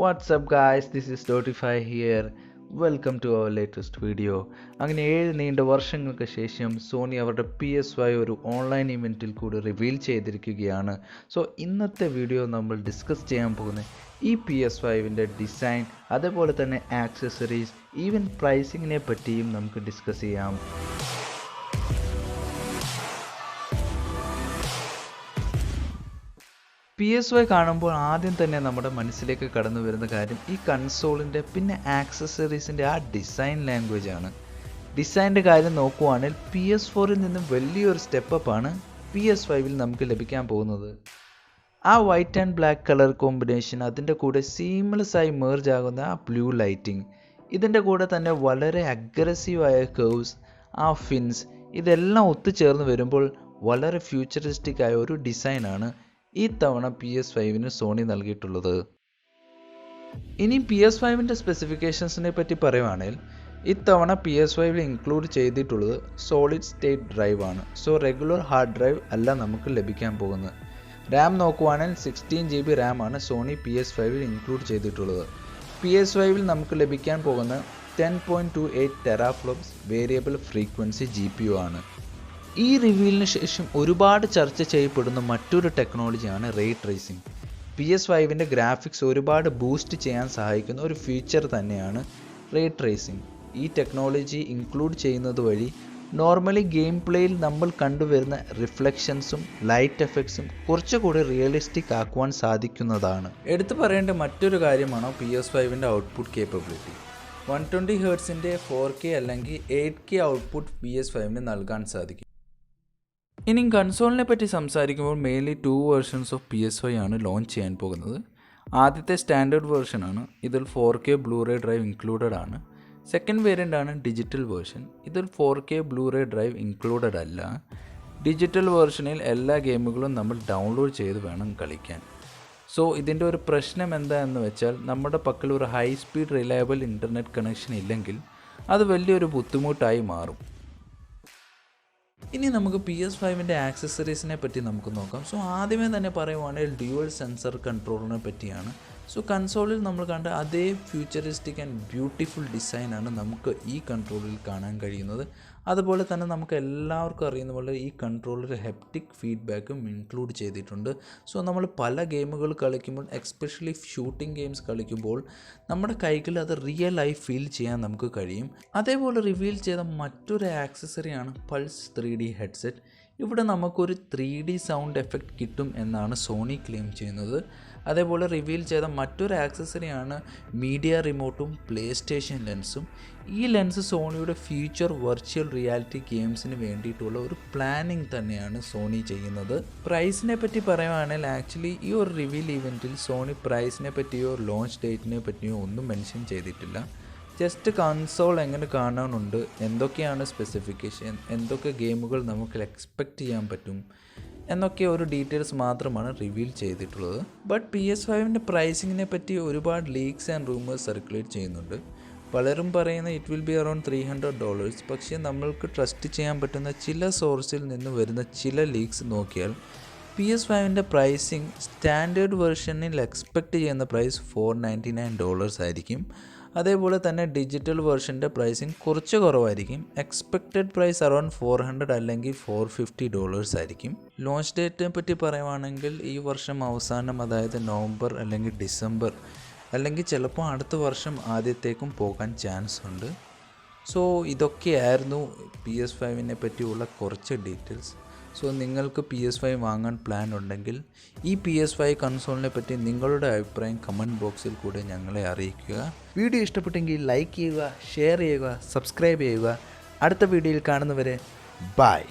What's up guys, this is Dotify here. Welcome to our latest video. അങ്ങനെ 7 നീണ്ട വർഷങ്ങൾക്ക് ശേഷം സോണി അവരുടെ PS5 ഒരു ഓൺലൈൻ ഇവൻറ്റിൽ കൂടി റിവീൽ ചെയ്തിരിക്കുകയാണ്. സോ ഇന്നത്തെ വീഡിയോ നമ്മൾ ഡിസ്കസ് ചെയ്യാൻ പോകുന്നത് ഈ PS5ൻ്റെ ഡിസൈൻ, അതേപോലെ തന്നെ ആക്സസറീസ്, ഈവൻ പ്രൈസിങ്ങിനെ പറ്റിയും നമുക്ക് ഡിസ്കസ് ചെയ്യാം. PS5 കാണുമ്പോൾ ആദ്യം തന്നെ നമ്മുടെ മനസ്സിലേക്ക് കടന്നു വരുന്ന കാര്യം ഈ കൺസോളിൻ്റെ പിന്നെ ആക്സസറീസിൻ്റെ ആ ഡിസൈൻ ലാംഗ്വേജ് ആണ്. ഡിസൈൻ്റെ കാര്യം നോക്കുവാണെങ്കിൽ PS4ൽ നിന്നും വലിയൊരു സ്റ്റെപ്പപ്പാണ് PS5ൽ നമുക്ക് ലഭിക്കാൻ പോകുന്നത്. ആ white and black colour combination, അതിൻ്റെ കൂടെ സീംലെസ്സായി മേർജ് ആകുന്ന ആ ബ്ലൂ ലൈറ്റിംഗ്, ഇതിൻ്റെ കൂടെ തന്നെ വളരെ അഗ്രസീവായ കർവ്സ്, ആ ഫിൻസ്, ഇതെല്ലാം ഒത്തുചേർന്ന് വരുമ്പോൾ വളരെ ഫ്യൂച്ചറിസ്റ്റിക് ആയ ഒരു ഡിസൈനാണ് ഈ തവണ PS5ന് സോണി നൽകിയിട്ടുള്ളത്. ഇനി PS5ൻ്റെ സ്പെസിഫിക്കേഷൻസിനെ പറ്റി പറയുവാണെങ്കിൽ ഇത്തവണ PS5ൽ ഇൻക്ലൂഡ് ചെയ്തിട്ടുള്ളത് സോളിഡ് സ്റ്റേറ്റ് ഡ്രൈവ് ആണ്. സോ റെഗുലർ ഹാർഡ് ഡ്രൈവ് അല്ല നമുക്ക് ലഭിക്കാൻ പോകുന്നത്. റാം നോക്കുവാണെങ്കിൽ 16 GB റാം ആണ് സോണി PS5ൽ ഇൻക്ലൂഡ് ചെയ്തിട്ടുള്ളത്. PS5ൽ നമുക്ക് ലഭിക്കാൻ പോകുന്ന 10.28 ടെറാഫ്ലോപ്സ് വേരിയബിൾ ഫ്രീക്വൻസി GPU ആണ്. ഈ റിവ്യൂലിന് ശേഷം ഒരുപാട് ചർച്ച ചെയ്യപ്പെടുന്ന മറ്റൊരു ടെക്നോളജിയാണ് റേ ട്രേസിംഗ്. PS5ൻ്റെ ഗ്രാഫിക്സ് ഒരുപാട് ബൂസ്റ്റ് ചെയ്യാൻ സഹായിക്കുന്ന ഒരു ഫീച്ചർ തന്നെയാണ് റേ ട്രേസിംഗ്. ഈ ടെക്നോളജി ഇൻക്ലൂഡ് ചെയ്യുന്നത് വഴി നോർമലി ഗെയിം പ്ലേയിൽ നമ്മൾ കണ്ടുവരുന്ന റിഫ്ലക്ഷൻസും ലൈറ്റ് എഫക്ട്സും കുറച്ചുകൂടി റിയലിസ്റ്റിക് ആക്കുവാൻ സാധിക്കുന്നതാണ്. എടുത്തു പറയേണ്ട മറ്റൊരു കാര്യമാണ് PS5ൻ്റെ ഔട്ട്പുട്ട് കേപ്പബിലിറ്റി. 120 ഹെർട്സിൻ്റെ 4K അല്ലെങ്കിൽ 8K ഔട്ട്പുട്ട് PS5ന് നൽകാൻ സാധിക്കും. ഇനി കൺസോളിനെ പറ്റി സംസാരിക്കുമ്പോൾ മെയിൻലി 2 വേർഷൻസ് ഓഫ് PS5 ആണ് ലോഞ്ച് ചെയ്യാൻ പോകുന്നത്. ആദ്യത്തെ സ്റ്റാൻഡേർഡ് വേർഷനാണ്. ഇതിൽ 4K ബ്ലൂറേ ഡ്രൈവ് ഇൻക്ലൂഡഡ് ആണ്. സെക്കൻഡ് വേരിയൻ്റ് ആണ് ഡിജിറ്റൽ വേർഷൻ. ഇതിൽ 4K ബ്ലൂറേ ഡ്രൈവ് ഇൻക്ലൂഡഡ് അല്ല. ഡിജിറ്റൽ വേർഷനിൽ എല്ലാ ഗെയിമുകളും നമ്മൾ ഡൗൺലോഡ് ചെയ്ത് വേണം കളിക്കാൻ. സോ ഇതിൻ്റെ ഒരു പ്രശ്നം എന്താണെന്ന് വെച്ചാൽ നമ്മുടെ പക്കൽ ഒരു high speed reliable internet connection ഇല്ലെങ്കിൽ അത് വലിയൊരു ബുദ്ധിമുട്ടായി മാറും. ഇനി നമുക്ക് PS5ൻ്റെ ആക്സസറീസിനെ പറ്റി നമുക്ക് നോക്കാം. സോ ആദ്യമേ തന്നെ പറയുവാണെങ്കിൽ ഡ്യുവൽ സെൻസർ കൺട്രോളിനെ പറ്റിയാണ്. സോ കൺസോളിൽ നമ്മൾ കണ്ട അതേ ഫ്യൂച്ചറിസ്റ്റിക് ആൻഡ് ബ്യൂട്ടിഫുൾ ഡിസൈനാണ് നമുക്ക് ഈ കൺട്രോളിൽ കാണാൻ കഴിയുന്നത്. അതുപോലെ തന്നെ നമുക്ക് എല്ലാവർക്കും അറിയുന്ന പോലെ ഈ കൺട്രോളിൽ ഹെപ്റ്റിക് ഫീഡ്ബാക്കും ഇൻക്ലൂഡ് ചെയ്തിട്ടുണ്ട്. സോ നമ്മൾ പല ഗെയിമുകൾ കളിക്കുമ്പോൾ, എക്സ്പെഷ്യലി ഷൂട്ടിംഗ് ഗെയിംസ് കളിക്കുമ്പോൾ നമ്മുടെ കൈകളിൽ അത് റിയൽ ആയി ഫീൽ ചെയ്യാൻ നമുക്ക് കഴിയും. അതേപോലെ റിവീൽ ചെയ്ത മറ്റൊരു ആക്സസറിയാണ് പൾസ് 3D ഹെഡ്സെറ്റ്. ഇവിടെ നമുക്കൊരു 3D സൗണ്ട് എഫക്റ്റ് കിട്ടും എന്നാണ് സോണി ക്ലെയിം ചെയ്യുന്നത്. അതേപോലെ റിവീൽ ചെയ്ത മറ്റൊരു ആക്സസറിയാണ് മീഡിയ റിമോട്ടും പ്ലേസ്റ്റേഷൻ ലെൻസും. ഈ ലെൻസ് സോണിയുടെ ഫ്യൂച്ചർ വെർച്വൽ റിയാലിറ്റി ഗെയിംസിന് വേണ്ടിയിട്ടുള്ള ഒരു പ്ലാനിങ് തന്നെയാണ് സോണി ചെയ്യുന്നത്. പ്രൈസിനെ പറ്റി പറയുവാണെങ്കിൽ ആക്ച്വലി ഈ ഒരു റിവീൽ ഇവൻറ്റിൽ സോണി പ്രൈസിനെ പറ്റിയോ ലോഞ്ച് ഡേറ്റിനെ പറ്റിയോ ഒന്നും മെൻഷൻ ചെയ്തിട്ടില്ല. ജസ്റ്റ് കൺസോൾ എങ്ങനെ കാണാനുണ്ട്, എന്തൊക്കെയാണ് സ്പെസിഫിക്കേഷൻ, എന്തൊക്കെ ഗെയിമുകൾ നമുക്ക് എക്സ്പെക്റ്റ് ചെയ്യാൻ പറ്റും എന്നൊക്കെ ഒരു ഡീറ്റെയിൽസ് മാത്രമാണ് റിവീൽ ചെയ്തിട്ടുള്ളത്. ബട്ട് PS5ൻ്റെ പ്രൈസിങ്ങിനെ പറ്റി ഒരുപാട് ലീക്സ് ആൻഡ് റൂമേഴ്സ് സർക്കുലേറ്റ് ചെയ്യുന്നുണ്ട്. പലരും പറയുന്ന ഇറ്റ് വിൽ ബി അറൗണ്ട് $300. പക്ഷേ നമ്മൾക്ക് ട്രസ്റ്റ് ചെയ്യാൻ പറ്റുന്ന ചില സോഴ്സിൽ നിന്ന് വരുന്ന ചില ലീക്സ് നോക്കിയാൽ PS5ൻ്റെ പ്രൈസിങ് സ്റ്റാൻഡേർഡ് വേർഷനിൽ എക്സ്പെക്റ്റ് ചെയ്യുന്ന പ്രൈസ് $499 ആയിരിക്കും. അതേപോലെ തന്നെ ഡിജിറ്റൽ വേർഷൻ്റെ പ്രൈസിങ് കുറച്ച് കുറവായിരിക്കും. എക്സ്പെക്റ്റഡ് പ്രൈസ് അറൗണ്ട് $400 അല്ലെങ്കിൽ $450 ആയിരിക്കും. ലോഞ്ച് ഡേറ്റിനെ പറ്റി പറയുവാണെങ്കിൽ ഈ വർഷം അവസാനം, അതായത് നവംബർ അല്ലെങ്കിൽ ഡിസംബർ, അല്ലെങ്കിൽ ചിലപ്പോൾ അടുത്ത വർഷം ആദ്യത്തേക്കും പോകാൻ ചാൻസ് ഉണ്ട്. സോ ഇതൊക്കെയായിരുന്നു PS5നെ പറ്റിയുള്ള കുറച്ച് ഡീറ്റെയിൽസ്. സോ നിങ്ങൾക്ക് PS5 വാങ്ങാൻ പ്ലാൻ ഉണ്ടെങ്കിൽ ഈ PS5 കൺസോളിനെ പറ്റി നിങ്ങളുടെ അഭിപ്രായം കമൻറ്റ് ബോക്സിൽ കൂടെ ഞങ്ങളെ അറിയിക്കുക. വീഡിയോ ഇഷ്ടപ്പെട്ടെങ്കിൽ ലൈക്ക് ചെയ്യുക, ഷെയർ ചെയ്യുക, സബ്സ്ക്രൈബ് ചെയ്യുക. അടുത്ത വീഡിയോയിൽ കാണുന്നവരെ ബൈ.